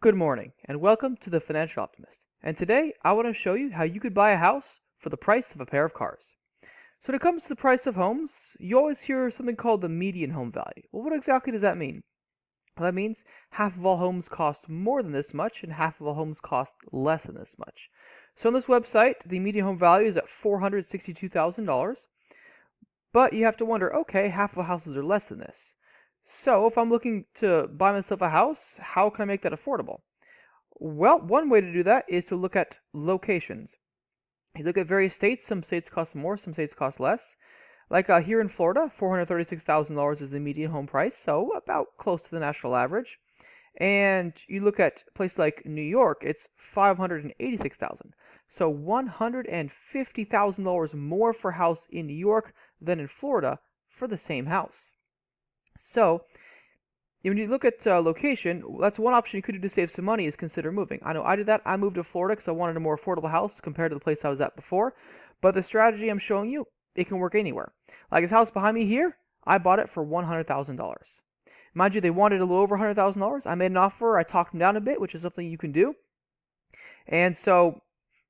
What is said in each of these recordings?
Good morning, and welcome to the Financial Optimist. And today, I want to show you how you could buy a house for the price of a pair of cars. So when it comes to the price of homes, you always hear something called the median home value. Well, what exactly does that mean? Well, that means half of all homes cost more than this much, and half of all homes cost less than this much. So on this website, the median home value is at $462,000, but you have to wonder, okay, half of the houses are less than this. So if I'm looking to buy myself a house, how can I make that affordable? Well, one way to do that is to look at locations. You look at various states. Some states cost more, some states cost less. Like here in Florida, $436,000 is the median home price, so about close to the national average. And you look at a place like New York, it's $586,000. So $150,000 more for a house in New York than in Florida for the same house. So when you look at location, that's one option you could do to save some money is consider moving. I know I did that. I moved to Florida because I wanted a more affordable house compared to the place I was at before. But the strategy I'm showing you, it can work anywhere. Like this house behind me here, I bought it for $100,000. Mind you, they wanted a little over $100,000. I made an offer. I talked them down a bit, which is something you can do. And so,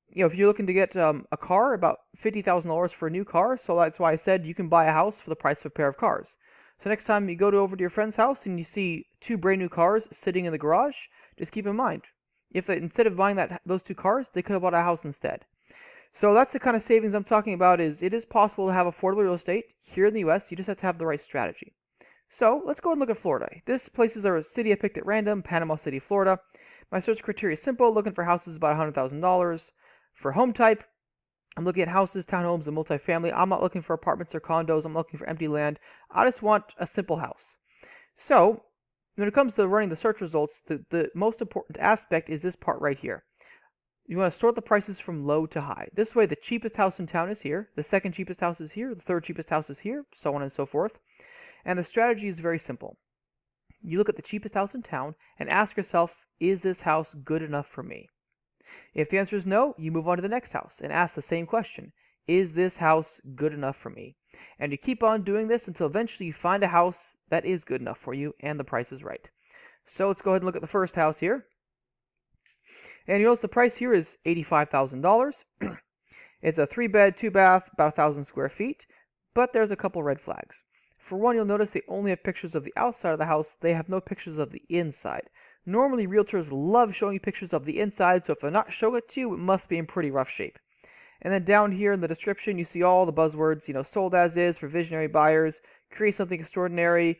if you're looking to get a car, about $50,000 for a new car. So that's why I said you can buy a house for the price of a pair of cars. So next time you go over to your friend's house and you see two brand new cars sitting in the garage, just keep in mind, if they, instead of buying those two cars, they could have bought a house instead. So that's the kind of savings I'm talking about. It is possible to have affordable real estate here in the U.S. You just have to have the right strategy. So let's go and look at Florida. This place is a city I picked at random, Panama City, Florida. My search criteria is simple, looking for houses about $100,000. For home type, I'm looking at houses, townhomes, and multifamily. I'm not looking for apartments or condos. I'm looking for empty land. I just want a simple house. So when it comes to running the search results, the most important aspect is this part right here. You want to sort the prices from low to high. This way, the cheapest house in town is here, the second cheapest house is here, the third cheapest house is here, so on and so forth. And the strategy is very simple. You look at the cheapest house in town and ask yourself, is this house good enough for me? If the answer is no, you move on to the next house and ask the same question. Is this house good enough for me? And you keep on doing this until eventually you find a house that is good enough for you and the price is right. So let's go ahead and look at the first house here. And you notice the price here is $85,000. It's a 3-bed, 2-bath, about 1,000 square feet, but there's a couple red flags. For one, you'll notice they only have pictures of the outside of the house. They have no pictures of the inside. Normally, realtors love showing you pictures of the inside, so if they're not showing it to you, it must be in pretty rough shape. And then down here in the description, you see all the buzzwords, sold as is for visionary buyers, create something extraordinary,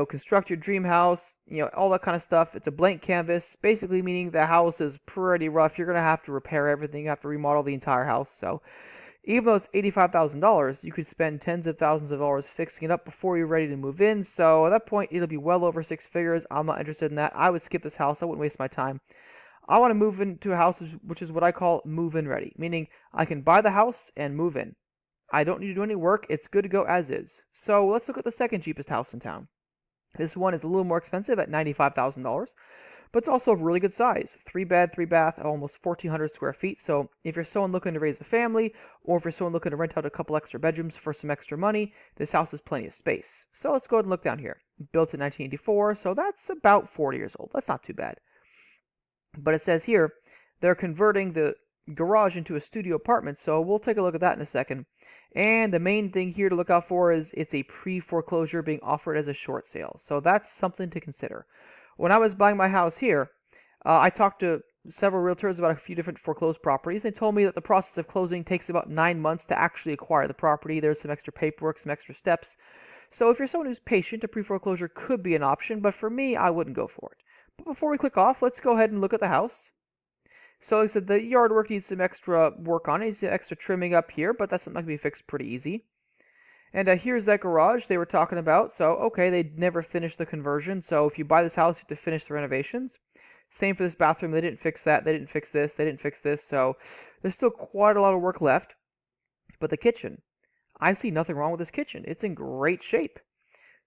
construct your dream house, all that kind of stuff. It's a blank canvas, basically meaning the house is pretty rough. You're going to have to repair everything. You have to remodel the entire house. So even though it's $85,000, you could spend tens of thousands of dollars fixing it up before you're ready to move in. So at that point, it'll be well over 6 figures. I'm not interested in that. I would skip this house. I wouldn't waste my time. I want to move into a house which is what I call move-in ready, meaning I can buy the house and move in. I don't need to do any work. It's good to go as is. So let's look at the second cheapest house in town. This one is a little more expensive at $95,000. But it's also a really good size. 3-bed, 3-bath, almost 1,400 square feet. So if you're someone looking to raise a family, or if you're someone looking to rent out a couple extra bedrooms for some extra money, this house has plenty of space. So let's go ahead and look down here. Built in 1984, so that's about 40 years old. That's not too bad. But it says here, they're converting the garage into a studio apartment, so we'll take a look at that in a second. And the main thing here to look out for is it's a pre-foreclosure being offered as a short sale. So that's something to consider. When I was buying my house here, I talked to several realtors about a few different foreclosed properties. They told me that the process of closing takes about 9 months to actually acquire the property. There's some extra paperwork, some extra steps. So if you're someone who's patient, a pre-foreclosure could be an option, but for me, I wouldn't go for it. But before we click off, let's go ahead and look at the house. So like I said, the yard work needs some extra work on it. Needs some extra trimming up here, but that's something that can be fixed pretty easy. And here's that garage they were talking about. So, okay, they never finished the conversion. So if you buy this house, you have to finish the renovations. Same for this bathroom. They didn't fix that. They didn't fix this. They didn't fix this. So there's still quite a lot of work left. But the kitchen, I see nothing wrong with this kitchen. It's in great shape.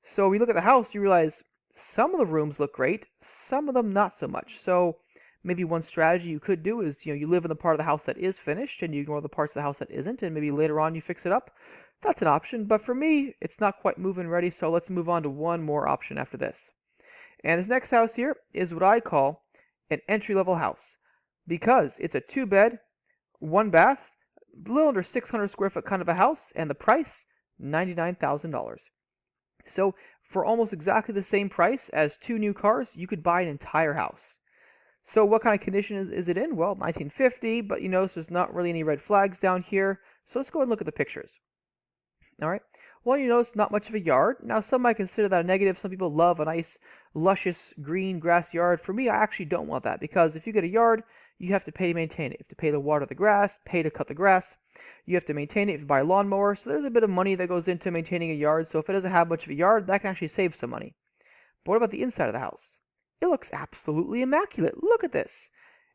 So when you look at the house, you realize some of the rooms look great. Some of them not so much. So maybe one strategy you could do is, you live in the part of the house that is finished and you ignore the parts of the house that isn't. And maybe later on you fix it up. That's an option, but for me, it's not quite move-in ready, so let's move on to one more option after this. And this next house here is what I call an entry-level house because it's a 2-bed, 1-bath, a little under 600 square foot kind of a house, and the price, $99,000. So for almost exactly the same price as 2 new cars, you could buy an entire house. So what kind of condition is it in? Well, 1950, but you notice there's not really any red flags down here. So let's go and look at the pictures. All right. Well, you notice not much of a yard. Now, some might consider that a negative. Some people love a nice, luscious green grass yard. For me, I actually don't want that because if you get a yard, you have to pay to maintain it. You have to pay to water the grass, pay to cut the grass. You have to maintain it if you buy a lawnmower. So there's a bit of money that goes into maintaining a yard. So if it doesn't have much of a yard, that can actually save some money. But what about the inside of the house? It looks absolutely immaculate. Look at this.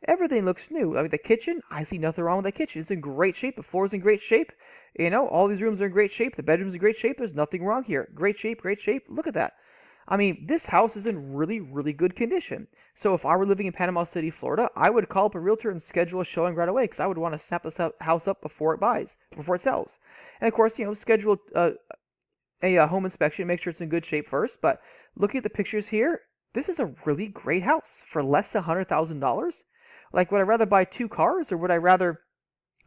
Everything looks new. I mean, the kitchen, I see nothing wrong with the kitchen. It's in great shape. The floor's in great shape. You know, all these rooms are in great shape. The bedroom's in great shape. There's nothing wrong here. Great shape, great shape. Look at that. I mean, this house is in really, really good condition. So if I were living in Panama City, Florida, I would call up a realtor and schedule a showing right away because I would want to snap this house up before it sells. And of course, schedule a home inspection, make sure it's in good shape first. But looking at the pictures here, this is a really great house for less than $100,000. Like, would I rather buy 2 cars or would I rather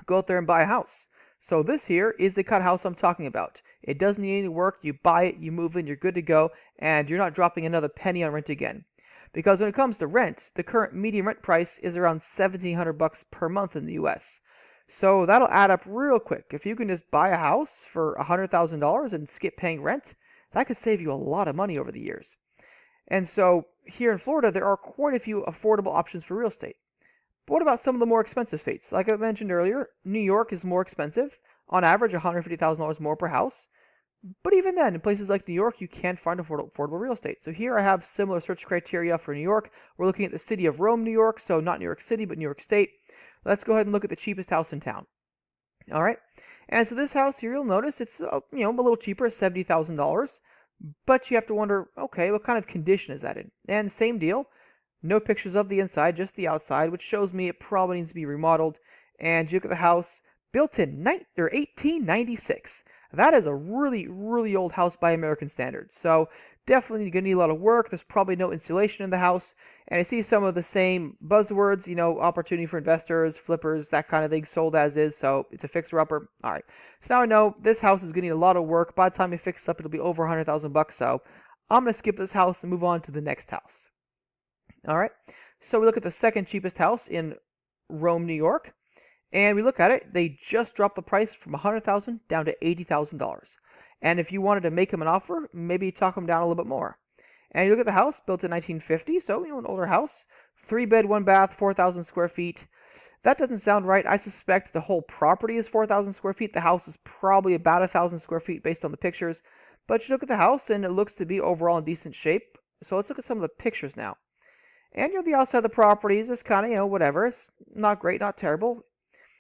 go out there and buy a house? So this here is the kind of house I'm talking about. It doesn't need any work. You buy it, you move in, you're good to go, and you're not dropping another penny on rent again. Because when it comes to rent, the current median rent price is around $1,700 per month in the US. So that'll add up real quick. If you can just buy a house for $100,000 and skip paying rent, that could save you a lot of money over the years. And so here in Florida, there are quite a few affordable options for real estate. But what about some of the more expensive states? Like I mentioned earlier, New York is more expensive, on average $150,000 more per house. But even then, in places like New York, you can find affordable real estate. So here I have similar search criteria for New York. We're looking at the city of Rome, New York, so not New York City, but New York State. Let's go ahead and look at the cheapest house in town. All right, and so this house here, you'll notice it's a little cheaper, $70,000. But you have to wonder, okay, what kind of condition is that in? And same deal. No pictures of the inside, just the outside, which shows me it probably needs to be remodeled. And you look at the house, built in 1896. That is a really, really old house by American standards. So definitely going to need a lot of work. There's probably no insulation in the house. And I see some of the same buzzwords, opportunity for investors, flippers, that kind of thing, sold as is. So it's a fixer-upper. All right. So now I know this house is going to need a lot of work. By the time you fix it up, it'll be over $100,000. So I'm going to skip this house and move on to the next house. All right, so we look at the second cheapest house in Rome, New York, and we look at it. They just dropped the price from $100,000 down to $80,000. And if you wanted to make them an offer, maybe talk them down a little bit more. And you look at the house, built in 1950, so an older house, 3-bed, 1-bath, 4,000 square feet. That doesn't sound right. I suspect the whole property is 4,000 square feet. The house is probably about 1,000 square feet based on the pictures. But you look at the house, and it looks to be overall in decent shape. So let's look at some of the pictures now. And the outside of the property is just kind of, whatever. It's not great, not terrible.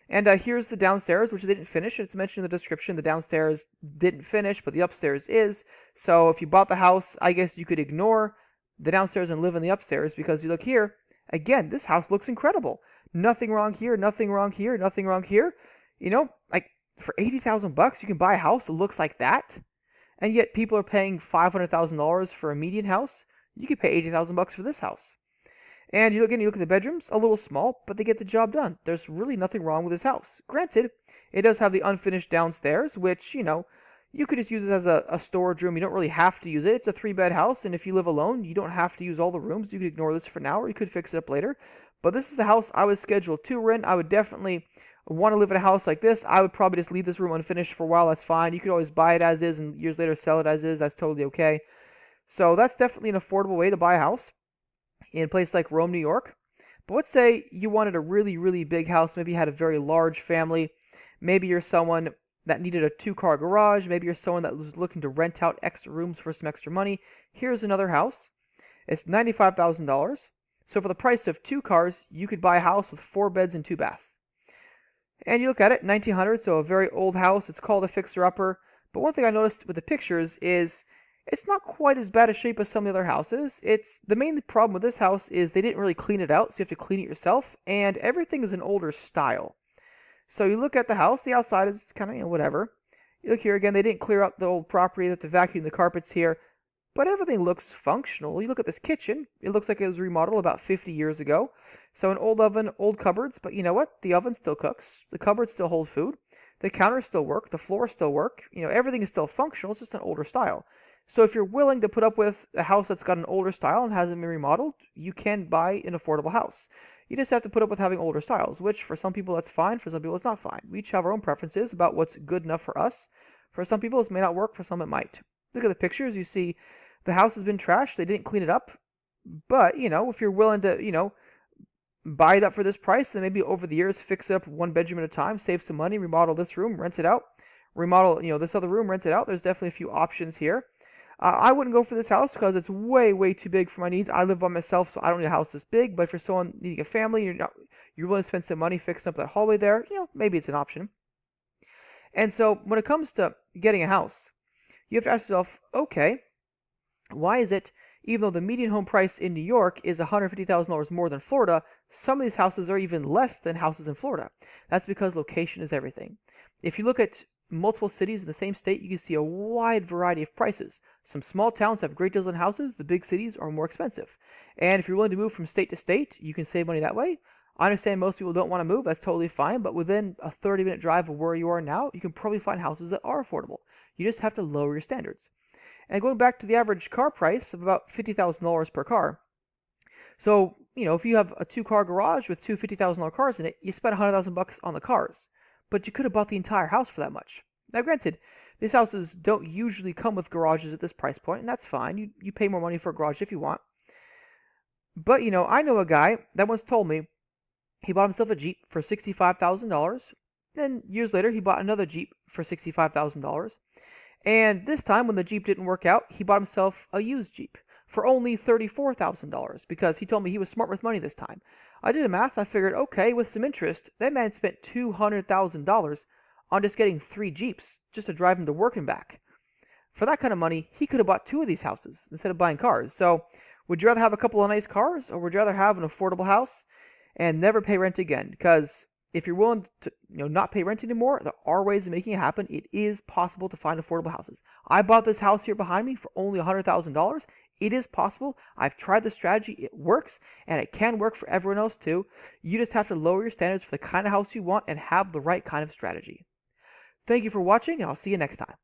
And here's the downstairs, which they didn't finish. It's mentioned in the description the downstairs didn't finish, but the upstairs is. So if you bought the house, I guess you could ignore the downstairs and live in the upstairs because you look here. Again, this house looks incredible. Nothing wrong here, nothing wrong here, nothing wrong here. Like for $80,000, you can buy a house that looks like that. And yet people are paying $500,000 for a median house. You could pay $80,000 for this house. And you look at the bedrooms, a little small, but they get the job done. There's really nothing wrong with this house. Granted, it does have the unfinished downstairs, which, you could just use it as a storage room. You don't really have to use it. It's a 3-bed house, and if you live alone, you don't have to use all the rooms. You could ignore this for now, or you could fix it up later. But this is the house I would schedule to rent. I would definitely want to live in a house like this. I would probably just leave this room unfinished for a while. That's fine. You could always buy it as is and years later sell it as is. That's totally okay. So that's definitely an affordable way to buy a house in a place like Rome, New York. But let's say you wanted a really, really big house. Maybe you had a very large family. Maybe you're someone that needed a 2-car garage. Maybe you're someone that was looking to rent out extra rooms for some extra money. Here's another house. It's $95,000. So for the price of 2 cars, you could buy a house with 4 beds and 2 baths. And you look at it, 1900, so a very old house. It's called a fixer-upper. But one thing I noticed with the pictures is it's not quite as bad a shape as some of the other houses. The main problem with this house is they didn't really clean it out, so you have to clean it yourself, and everything is an older style. So you look at the house, the outside is kind of, whatever. You look here again, they didn't clear out the old property, they have to vacuum the carpets here. but everything looks functional. You look at this kitchen, it looks like it was remodeled about 50 years ago. So an old oven, old cupboards, but you know what? The oven still cooks, the cupboards still hold food, the counters still work, the floors still work. Everything is still functional, it's just an older style. So if you're willing to put up with a house that's got an older style and hasn't been remodeled, you can buy an affordable house. You just have to put up with having older styles, which for some people that's fine, for some people it's not fine. We each have our own preferences about what's good enough for us. For some people this may not work, for some it might. Look at the pictures, you see the house has been trashed, they didn't clean it up. But, if you're willing to, buy it up for this price, then maybe over the years fix it up one bedroom at a time, save some money, remodel this room, rent it out, remodel, this other room, rent it out. There's definitely a few options here. I wouldn't go for this house because it's way, way too big for my needs. I live by myself, so I don't need a house this big. But if you're someone needing a family, you're willing to spend some money fixing up that hallway there, maybe it's an option. And so when it comes to getting a house, you have to ask yourself, okay, why is it, even though the median home price in New York is $150,000 more than Florida, some of these houses are even less than houses in Florida? That's because location is everything. If you look at multiple cities in the same state, you can see a wide variety of prices. Some small towns have great deals on houses, the big cities are more expensive. And if you're willing to move from state to state, you can save money that way. I understand most people don't want to move, that's totally fine, but within a 30-minute drive of where you are now, you can probably find houses that are affordable. You just have to lower your standards. And going back to the average car price of about $50,000 per car. So, if you have a 2-car garage with two $50,000 cars in it, you spend $100,000 on the cars. But you could have bought the entire house for that much. Now granted, these houses don't usually come with garages at this price point, and that's fine. You pay more money for a garage if you want. But, I know a guy that once told me he bought himself a Jeep for $65,000. Then years later, he bought another Jeep for $65,000. And this time, when the Jeep didn't work out, he bought himself a used Jeep for only $34,000 because he told me he was smart with money this time. I did the math. I figured, okay, with some interest, that man spent $200,000 on just getting 3 Jeeps just to drive him to work and back. For that kind of money, he could have bought 2 of these houses instead of buying cars. So, would you rather have a couple of nice cars, or would you rather have an affordable house and never pay rent again? Because if you're willing to not pay rent anymore, there are ways of making it happen. It is possible to find affordable houses. I bought this house here behind me for only $100,000. It is possible. I've tried the strategy. It works, and it can work for everyone else too. You just have to lower your standards for the kind of house you want and have the right kind of strategy. Thank you for watching, and I'll see you next time.